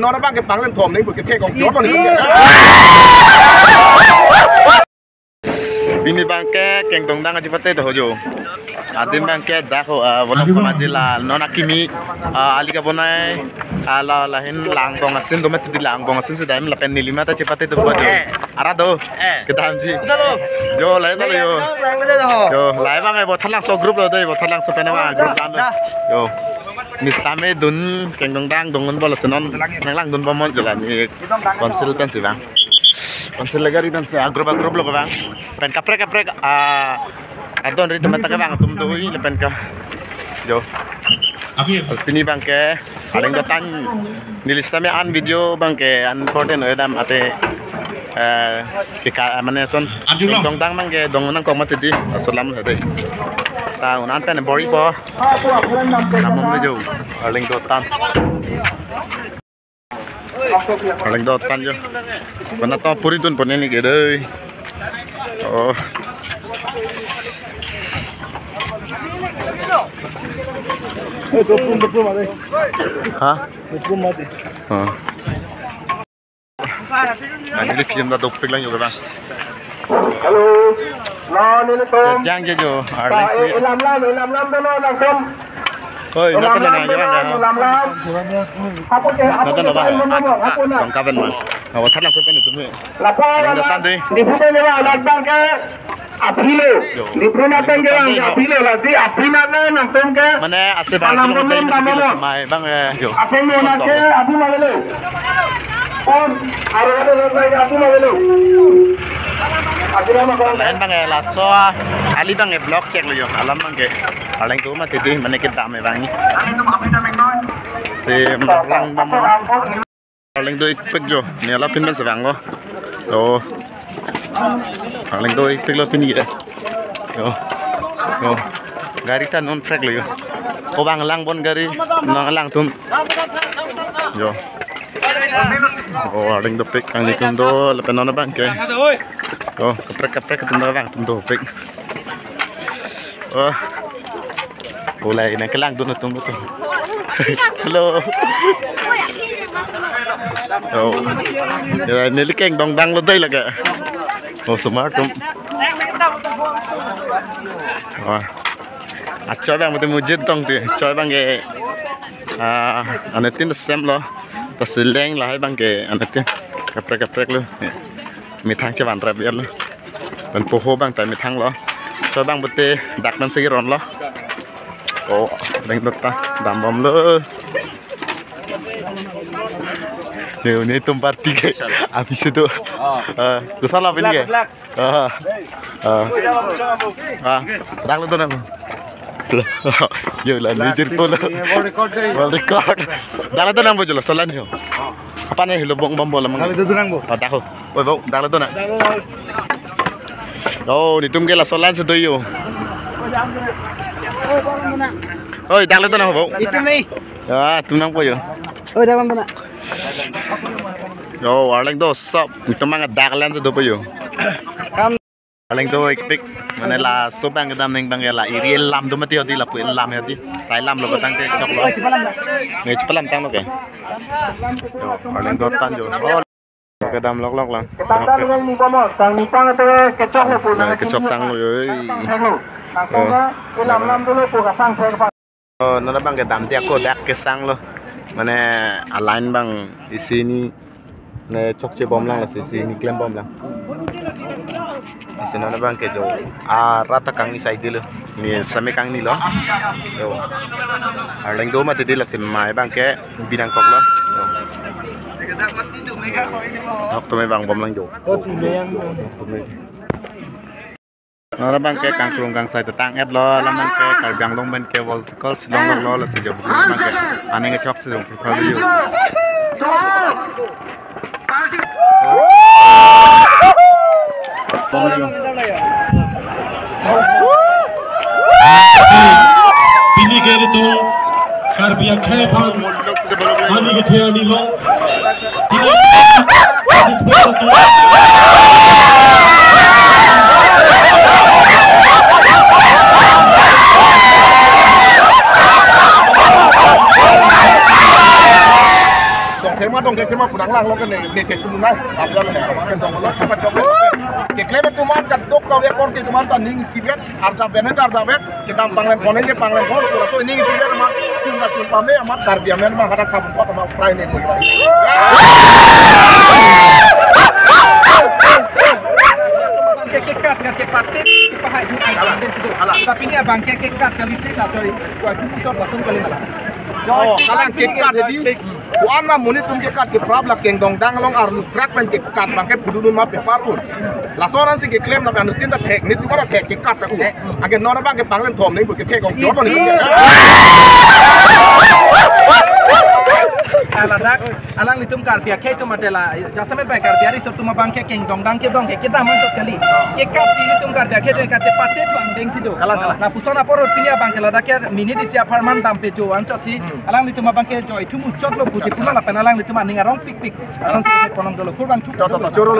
nó bang cái băng lên thòm đấy một cái khe còn chó còn ini bangke keng tongdang aja pate tuh jo. Adim bangke dako bolak pemajila nona kimi ali kabonai ala lahin langbong asin domet di langbong asin sedai melapen nilima ta cepate tuh bojo. Arado kita hamji. Jo lain tuh yo. Jo lain bang buat halang so grup lo deh buat halang so penawa grup lan yo. Nistame dun keng tongdang dongun bola senon nang dun pomon jalan ni konsil pensi bang. Konsil lagi dan se agrup lo bang. Pen kaprek adon ri teman tengah bang tum tuh lepen ka jo ini bang ke paling datang nilistame an video bang ke an important edam ate tika maneson dong tang bang ke dong nang kong mati di asalam hade ta unan pen bori po namum le jo paling dotan jo mana to puri tun pon ini ke dei oh Dopum ada. Hah? Dopum ada. Ini film dah doping lang juga bang. Halo, lawan ini Tom. Jangan je jo. Lam dulu langsung. Oi, nak kena nak jalan dah. Lam. Apa je? Nak kena bang. Bang kawan man. Awak tak langsung kan itu ni. Lapor. Di sini ni bang, datang ke Aprilo. Di Brunei Tenggelam, Aprilo lagi. Aprilo langsung ke. Mana asyik bang. Kalau mai bang jo. Apa yang nak ke? Abu Malu. Om, ada lagi Abu Malu. Lain bang latso ali bang blog check lo yo alam bang ke paling tu mah tadi mana kita ame bang ni si lang mama paling tu ikut jo ni ala pin men sebang lo oh paling tu ikut lo pin ni deh yo gari tan on track lo yo ko bang lang bon gari nang lang tum yo oh paling tu pick kang ni tum do lepen nona bang ke oh, kaprek ketemu bang, tunggu pik. Oh, mulai nak kelang tu tunggu tu. Hello. Oh, ya ni lekeng dong dang lo dai lagi. Oh, smart tu. Oh, acoi bang betul mujid dong tu. Acoi bang ke, anatin sem lo. Terseleng lah bang ke anatin. Kaprek lo.มีทางเชื่อวันระเบียดเลยมันโปโฮบ้างแต่มีทางเหรอช่วยบ้างบุตรดักมันซีร้อนเหรอโอ้แดงตาดำบอมเลยเดี๋ยวนี้ตุ้มปาร์ตี้กันhabis itu tu salah pilih keดักเลยตัวนั้นเยอะเลยนี่jirip pun world recordดักเลยตัวนั้นบุญjelas salah nih apa nih lubang bom bola mengalir itu nang bu tak tahu oi bau dah lah tu nak oh ni tum gela solan setu yo oi dah lah tu nang bau itu nih ya tum nang po yo oi dah lah tu nak yo warling do sop itu mang dak lan setu po yo warling do ikpik mana la sobang kedam ning bang la iri lam do mati hoti la pu lam hoti tai lam lo batang ke chok lo ngai cepelam tang lo ke warling do tan jo kedam lok lang kecok tang lo yoi oh nana bang kedam dia ko dak kesang lo mana alain bang di sini ne chok che bom lang di sini klem bom lang di sini nana bang ke jo rata kang ni side lo ni same kang ni lo yo arling do mati dila sim mai bang ke binang kok lo học tụi bang bom lang jo nó bang ke kang krung kang sai tatang et lo lam bang ke kal bang long ben ke vertical silong lo la se job bang ke ane nge chok se jong profile yo Bini ke itu karbiak khe phang ani ke thea ni lo khema dong ke khema punang lang lo ke ne te tu nai abra le ma ke dong lo cepat coba ke klem tu man kat dok ka ekor ke tu man ta ning sibet arja benet ke dam panglen konen ke panglen kon ko so ning sibet ma cunga cun pame amat karbia men ma kada kabum ko ma prai ne mo kekat patit pahai ju ai dan situ tapi ni abang kekat kali sih atau gua itu cot langsung kali malah oh kalang kekat jadi kuan ma muni tum kekat ke problem keng dong dang long arlu krak pen kekat bangke budun ma pe parun la sonan si ke claim na ban tinda teknik tu mana tek kekat ta ku agen nona bang ke panglen thom ni bu ke kong jot ni alang litum karbia ke tu matela jasame bai karbia ri sotu ma bangke keng dong dang ke kita man tot kali ke kap si litum karbia ke tu kate pate tu andeng sido na pusona porot pinia bangke la dakar minit isi aparman dampe jo anco si alang litum ma bangke jo itu mucot lo pusi pula la penalang litum aning arong pik pik alang si konong dolo kurban tu choro